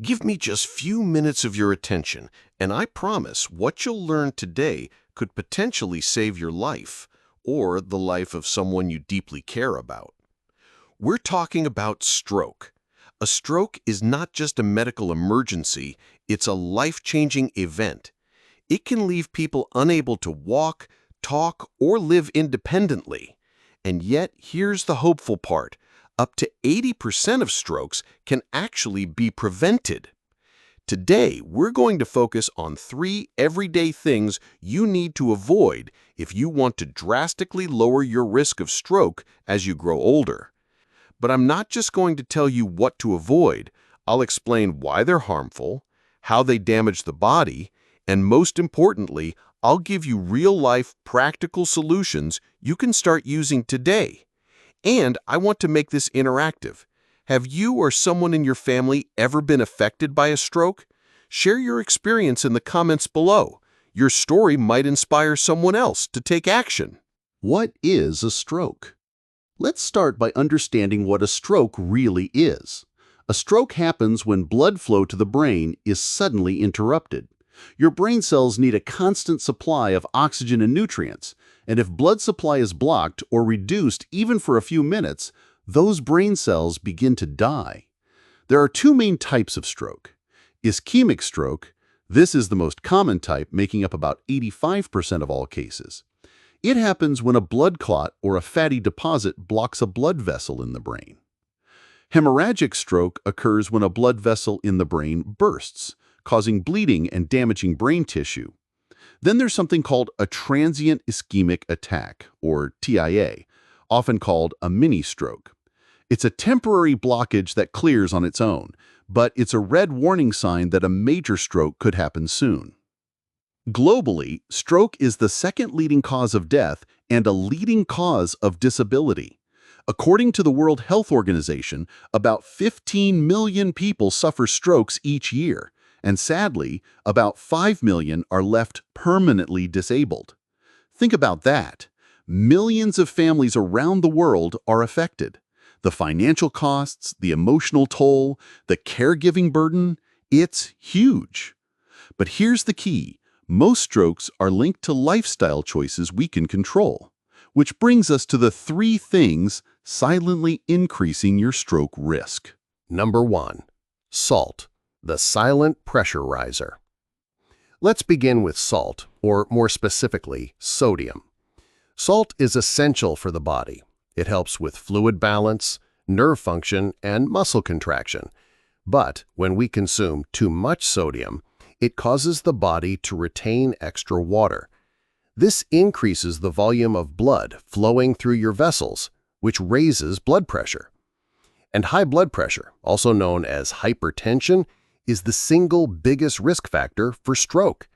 Give me just few minutes of your attention, and I promise what you'll learn today could potentially save your life or the life of someone you deeply care about. We're talking about stroke. A stroke is not just a medical emergency, it's a life-changing event. It can leave people unable to walk, talk, or live independently. And yet, here's the hopeful part. Up to 80% of strokes can actually be prevented. Today, we're going to focus on 3 everyday things you need to avoid if you want to drastically lower your risk of stroke as you grow older. But I'm not just going to tell you what to avoid. I'll explain why they're harmful, how they damage the body, and most importantly, I'll give you real-life, practical solutions you can start using today. And I want to make this interactive. Have you or someone in your family ever been affected by a stroke? Share your experience in the comments below. Your story might inspire someone else to take action. What is a stroke? Let's start by understanding what a stroke really is. A stroke happens when blood flow to the brain is suddenly interrupted. Your brain cells need a constant supply of oxygen and nutrients, and if blood supply is blocked or reduced even for a few minutes, those brain cells begin to die. There are 2 main types of stroke. Ischemic stroke, this is the most common type, making up about 85% of all cases. It happens when a blood clot or a fatty deposit blocks a blood vessel in the brain. Hemorrhagic stroke occurs when a blood vessel in the brain bursts, causing bleeding and damaging brain tissue. Then there's something called a transient ischemic attack, or TIA, often called a mini-stroke. It's a temporary blockage that clears on its own, but it's a red warning sign that a major stroke could happen soon. Globally, stroke is the second leading cause of death and a leading cause of disability. According to the World Health Organization, about 15 million people suffer strokes each year, and sadly, about 5 million are left permanently disabled. Think about that. Millions of families around the world are affected. The financial costs, the emotional toll, the caregiving burden, it's huge. But here's the key. Most strokes are linked to lifestyle choices we can control, which brings us to the 3 things silently increasing your stroke risk. Number 1. Salt, the silent pressure riser. Let's begin with salt, or more specifically, sodium. Salt is essential for the body. It helps with fluid balance, nerve function, and muscle contraction. But when we consume too much sodium, it causes the body to retain extra water. This increases the volume of blood flowing through your vessels, which raises blood pressure. And high blood pressure, also known as hypertension, is the single biggest risk factor for stroke.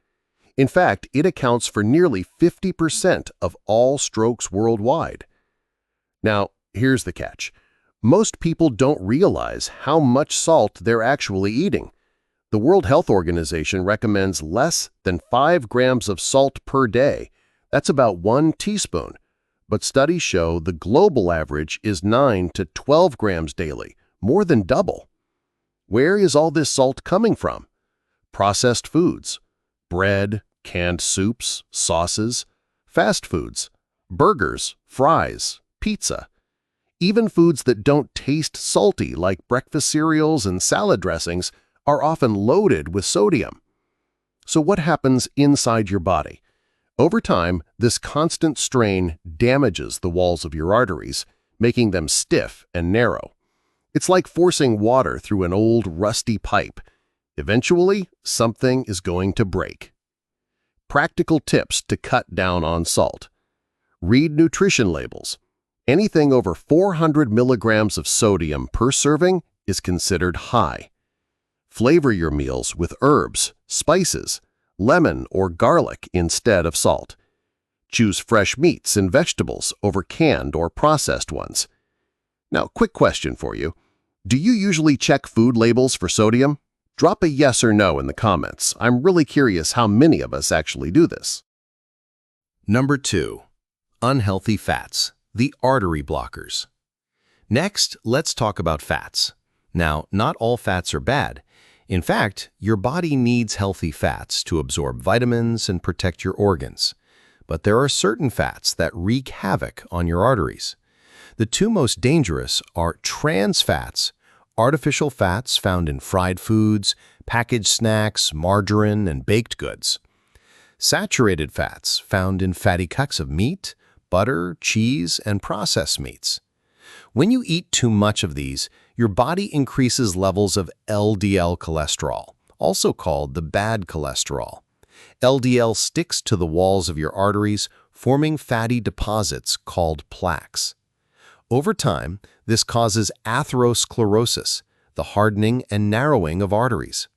In fact, it accounts for nearly 50% of all strokes worldwide. Now, here's the catch. Most people don't realize how much salt they're actually eating. The World Health Organization recommends less than 5 grams of salt per day. That's about 1 teaspoon. But studies show the global average is 9 to 12 grams daily, more than double. Where is all this salt coming from? Processed foods, bread, canned soups, sauces, fast foods, burgers, fries, pizza. Even foods that don't taste salty like breakfast cereals and salad dressings are often loaded with sodium. So what happens inside your body? Over time, this constant strain damages the walls of your arteries, making them stiff and narrow. It's like forcing water through an old, rusty pipe. Eventually, something is going to break. Practical tips to cut down on salt. Read nutrition labels. Anything over 400 milligrams of sodium per serving is considered high. Flavor your meals with herbs, spices, lemon or garlic instead of salt. Choose fresh meats and vegetables over canned or processed ones. Now, quick question for you. Do you usually check food labels for sodium? Drop a yes or no in the comments. I'm really curious how many of us actually do this. Number 2. Unhealthy fats, the artery blockers. Next, let's talk about fats. Now, not all fats are bad. In fact, your body needs healthy fats to absorb vitamins and protect your organs. But there are certain fats that wreak havoc on your arteries. The two most dangerous are trans fats, artificial fats found in fried foods, packaged snacks, margarine, and baked goods. Saturated fats found in fatty cuts of meat, butter, cheese, and processed meats. When you eat too much of these, your body increases levels of LDL cholesterol, also called the bad cholesterol. LDL sticks to the walls of your arteries, forming fatty deposits called plaques. Over time, this causes atherosclerosis, the hardening and narrowing of arteries.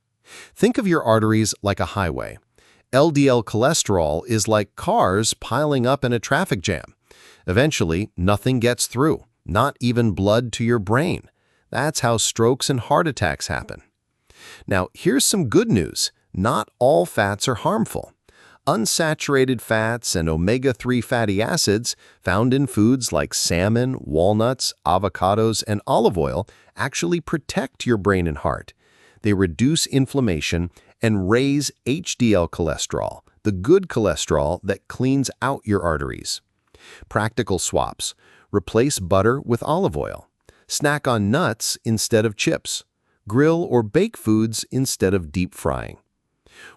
Think of your arteries like a highway. LDL cholesterol is like cars piling up in a traffic jam. Eventually, nothing gets through, not even blood to your brain. That's how strokes and heart attacks happen. Now, here's some good news. Not all fats are harmful. Unsaturated fats and omega-3 fatty acids found in foods like salmon, walnuts, avocados, and olive oil actually protect your brain and heart. They reduce inflammation and raise HDL cholesterol, the good cholesterol that cleans out your arteries. Practical swaps. Replace butter with olive oil. Snack on nuts instead of chips. Grill or bake foods instead of deep frying.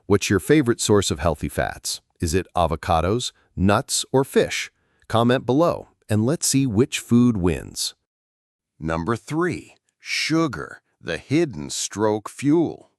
What's your favorite source of healthy fats? Is it avocados, nuts, or fish? Comment below, and let's see which food wins. Number 3. Sugar, the hidden stroke fuel.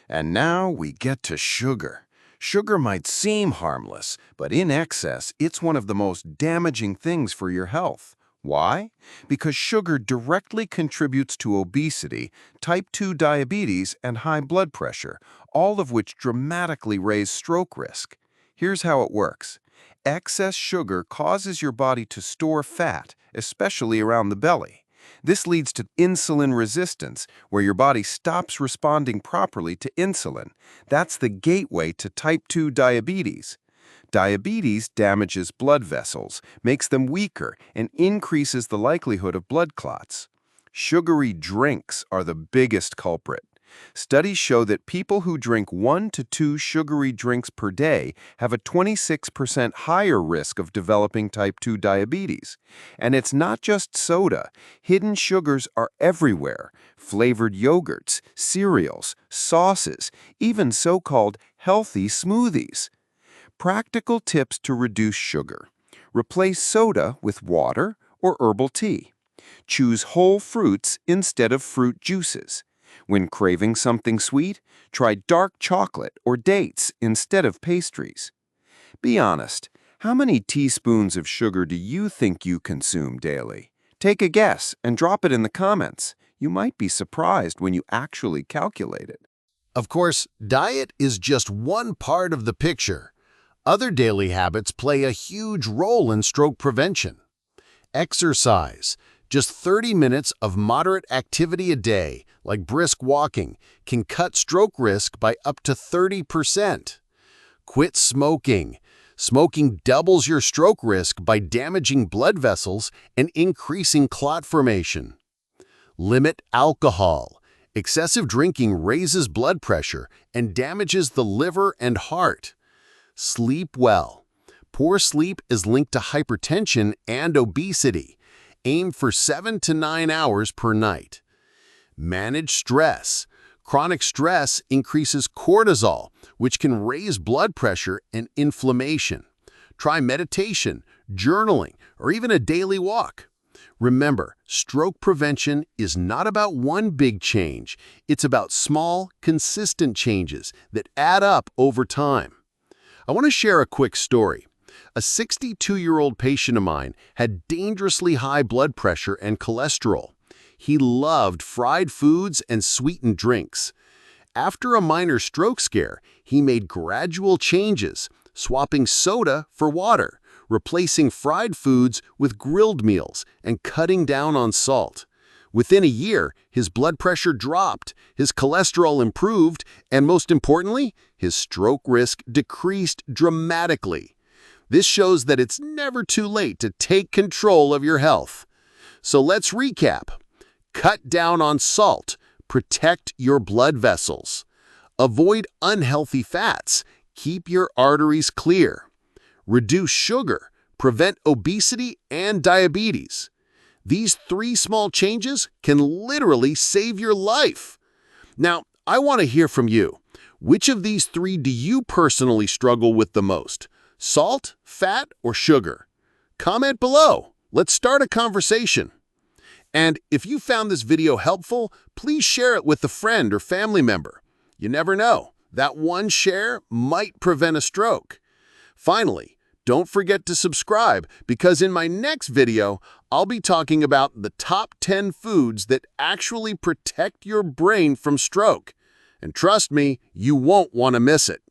And now we get to sugar. Sugar might seem harmless, but in excess, it's one of the most damaging things for your health. Why? Because sugar directly contributes to obesity, type 2 diabetes, and high blood pressure, all of which dramatically raise stroke risk. Here's how it works. Excess sugar causes your body to store fat, especially around the belly. This leads to insulin resistance, where your body stops responding properly to insulin. That's the gateway to type 2 diabetes. Diabetes damages blood vessels, makes them weaker, and increases the likelihood of blood clots. Sugary drinks are the biggest culprit. Studies show that people who drink 1 to 2 sugary drinks per day have a 26% higher risk of developing type 2 diabetes. And it's not just soda. Hidden sugars are everywhere. Flavored yogurts, cereals, sauces, even so-called healthy smoothies. Practical tips to reduce sugar. Replace soda with water or herbal tea. Choose whole fruits instead of fruit juices. When craving something sweet, try dark chocolate or dates instead of pastries. Be honest, how many teaspoons of sugar do you think you consume daily? Take a guess and drop it in the comments. You might be surprised when you actually calculate it. Of course, diet is just one part of the picture. Other daily habits play a huge role in stroke prevention. Exercise. Just 30 minutes of moderate activity a day, like brisk walking, can cut stroke risk by up to 30%. Quit smoking. Smoking doubles your stroke risk by damaging blood vessels and increasing clot formation. Limit alcohol. Excessive drinking raises blood pressure and damages the liver and heart. Sleep well. Poor sleep is linked to hypertension and obesity. Aim for 7 to 9 hours per night. Manage stress. Chronic stress increases cortisol, which can raise blood pressure and inflammation. Try meditation, journaling, or even a daily walk. Remember, stroke prevention is not about one big change. It's about small, consistent changes that add up over time. I want to share a quick story. A 62-year-old patient of mine had dangerously high blood pressure and cholesterol. He loved fried foods and sweetened drinks. After a minor stroke scare, he made gradual changes, swapping soda for water, replacing fried foods with grilled meals, and cutting down on salt. Within a year, his blood pressure dropped, his cholesterol improved, and most importantly, his stroke risk decreased dramatically. This shows that it's never too late to take control of your health. So let's recap. Cut down on salt, protect your blood vessels. Avoid unhealthy fats. Keep your arteries clear. Reduce sugar. Prevent obesity and diabetes. These 3 small changes can literally save your life. Now, I want to hear from you. Which of these 3 do you personally struggle with the most? Salt, fat, or sugar? Comment below. Let's start a conversation. And if you found this video helpful, please share it with a friend or family member. You never know, that one share might prevent a stroke. Finally, don't forget to subscribe because in my next video, I'll be talking about the top 10 foods that actually protect your brain from stroke. And trust me, you won't want to miss it.